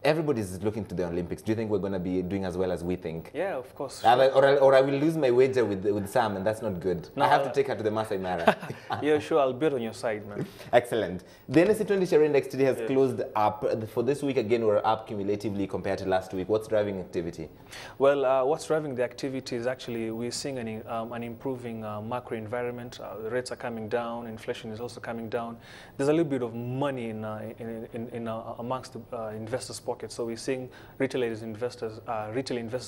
everybody's looking to the Olympics. Do you think we're going to be doing as well as we think? Yeah, of course. Or I will lose my wager with Sam, and that's not good. No, I have to take her to the Masai Mara. Yeah, sure. I'll bet on your side, man. Excellent. The NSE 20 share index today has closed up. For this week, again, we're up cumulatively compared to last week. What's driving activity? Well, what's driving the activity is actually we're seeing an improving macro environment. The rates are coming down. Inflation is also coming down. There's a little bit of money amongst the investors' pockets. So we're seeing retail investors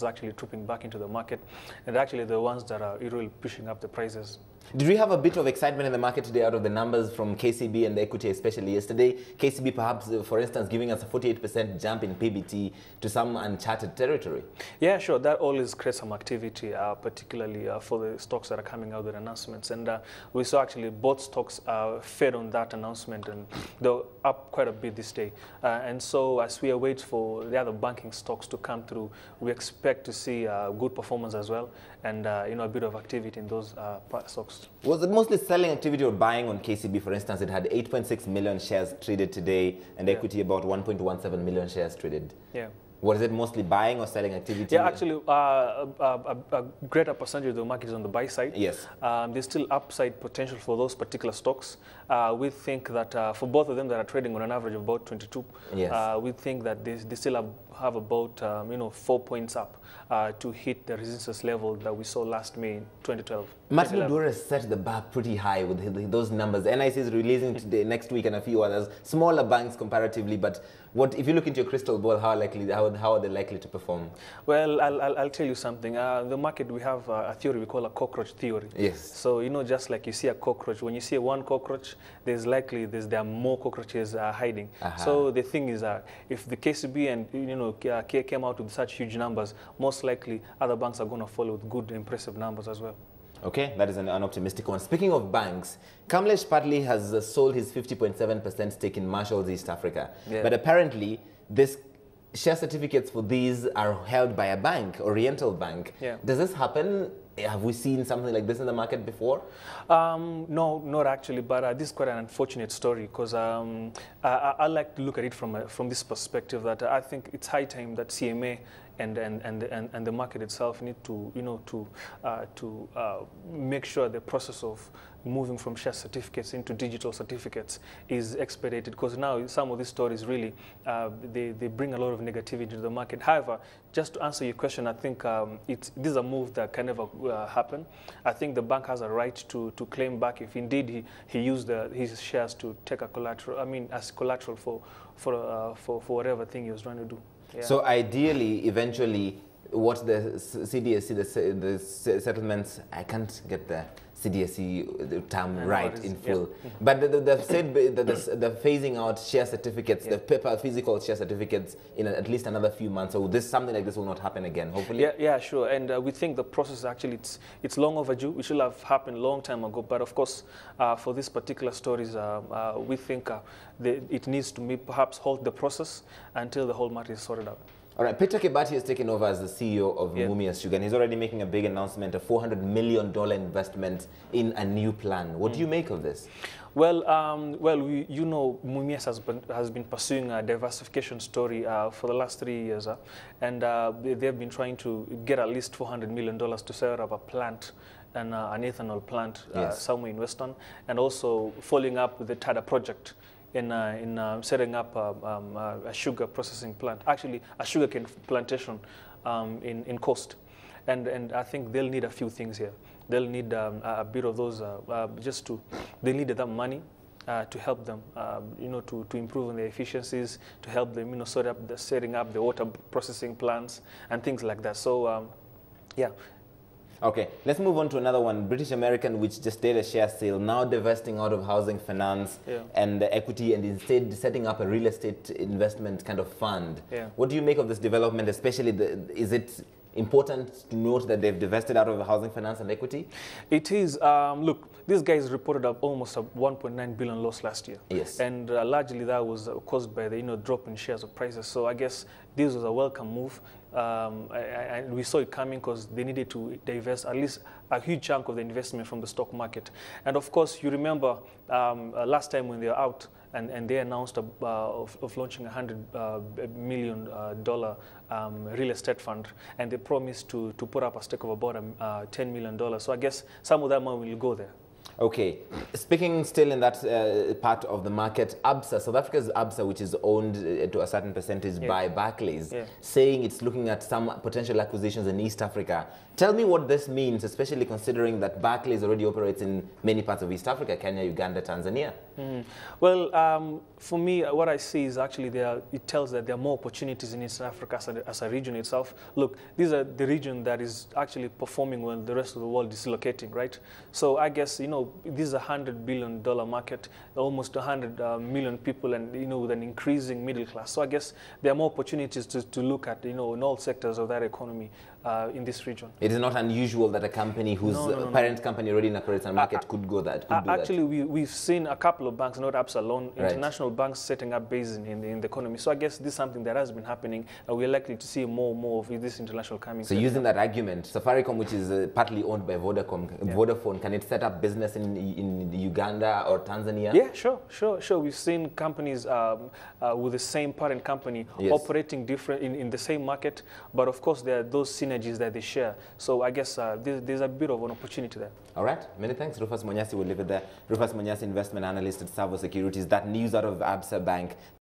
actually trooping back into the market, and actually the ones that are really pushing up the prices. Did we have a bit of excitement in the market today out of the numbers from KCB and the equity, especially yesterday? KCB perhaps, for instance, giving us a 48% jump in PBT to some uncharted territory. Yeah, sure. That always creates some activity, particularly for the stocks that are coming out with announcements. And we saw actually both stocks fed on that announcement, and they're up quite a bit this day. And so as we await for the other banking stocks to come through, we expect to see good performance as well, and a bit of activity in those stocks. Was it mostly selling activity or buying on KCB, for instance? It had 8.6 million shares traded today, and equity about 1.17 million shares traded. Yeah. Was it mostly buying or selling activity? Yeah, actually, a greater percentage of the market is on the buy side. Yes. There's still upside potential for those particular stocks. We think that for both of them that are trading on an average of about 22, yes. We think that they still have about 4 points up to hit the resistance level that we saw last May in 2012. Martin Madowo set the bar pretty high with those numbers. NIC is releasing today, next week, and a few others. Smaller banks comparatively, but if you look into your crystal ball, how are they likely to perform? Well, I'll tell you something. The market, we have a theory we call a cockroach theory. Yes. So just like you see a cockroach, when you see one cockroach, there are more cockroaches hiding. So the thing is, if the KCB and came out with such huge numbers, most likely other banks are going to follow with good, impressive numbers as well. Okay, that is an optimistic one. Speaking of banks, Kamlesh Patley has sold his 50.7% stake in Marshall's East Africa. Yeah. But apparently, this share certificates for these are held by a bank, Oriental Bank. Yeah. Does this happen? Have we seen something like this in the market before? No, not actually, but this is quite an unfortunate story, because I like to look at it from this perspective that I think it's high time that CMA and the market itself need to make sure the process of moving from share certificates into digital certificates is expedited, because now some of these stories really they bring a lot of negativity to the market. However, just to answer your question, I think this is a move that can never happen. I think the bank has a right to claim back if indeed he used his shares to take a collateral. As collateral for whatever thing he was trying to do. Yeah. So ideally, eventually, what the CDSC, the settlements, I can't get the CDSC term right in full, yeah. But they've said that they're phasing out share certificates, the paper physical share certificates in at least another few months. So something like this will not happen again, hopefully. Yeah, sure. And we think the process actually it's long overdue. It should have happened a long time ago. But of course, for these particular stories, we think it needs to perhaps halt the process until the whole matter is sorted out. All right, Peter Kebati has taken over as the CEO of Mumias Sugar, and he's already making a big announcement, a $400 million investment in a new plan. What do you make of this? Well, Mumias has been pursuing a diversification story for the last 3 years, and they've been trying to get at least $400 million to set up a plant, an ethanol plant somewhere in Western, and also following up with the TADA project in setting up a sugar processing plant, actually a sugarcane plantation in Coast. And I think they'll need a few things here. They'll need a bit of those, they need that money to help them, to improve on their efficiencies, to help them, setting up the water processing plants and things like that. So, yeah. Okay, let's move on to another one. British American, which just did a share sale, now divesting out of housing finance and equity, and instead setting up a real estate investment kind of fund. Yeah. What do you make of this development, especially is it important to note that they've divested out of housing finance and equity? It is. Look, these guys reported almost a 1.9 billion loss last year. Yes. And largely that was caused by the drop in shares of prices. So I guess this was a welcome move. And we saw it coming because they needed to divest at least a huge chunk of the investment from the stock market. And of course, you remember last time when they were out, and they announced of launching $100 million real estate fund, and they promised to put up a stake of about $10 million. So I guess some of that money will go there. Okay, speaking still in that part of the market, ABSA, South Africa's ABSA, which is owned to a certain percentage by Barclays, saying it's looking at some potential acquisitions in East Africa. Tell me what this means, especially considering that Barclays already operates in many parts of East Africa, Kenya, Uganda, Tanzania. Well, for me, what I see is actually it tells that there are more opportunities in East Africa as a region itself. Look, these are the region that is actually performing when the rest of the world is dislocating, right? So I guess, you know, this is a $100 billion market, almost 100 million people, and, you know, with an increasing middle class. So I guess there are more opportunities to look at, you know, in all sectors of that economy in this region. It is not unusual that a company whose parent company already operates in a market could do that. Actually, we've seen a couple of banks, not ABSA alone, international banks setting up bases in the economy. So I guess this is something that has been happening, and we're likely to see more of this international coming. So using that argument, Safaricom, which is partly owned by Vodafone, can it set up business in Uganda or Tanzania? Yeah, sure. We've seen companies with the same parent company operating different in the same market, but of course there are those synergies that they share. So I guess there's a bit of an opportunity there. All right, many thanks. Rufus Mwanyasi will leave it there. Rufus Mwanyasi, investment analyst at Tsavo Securities. That news out of ABSA Bank.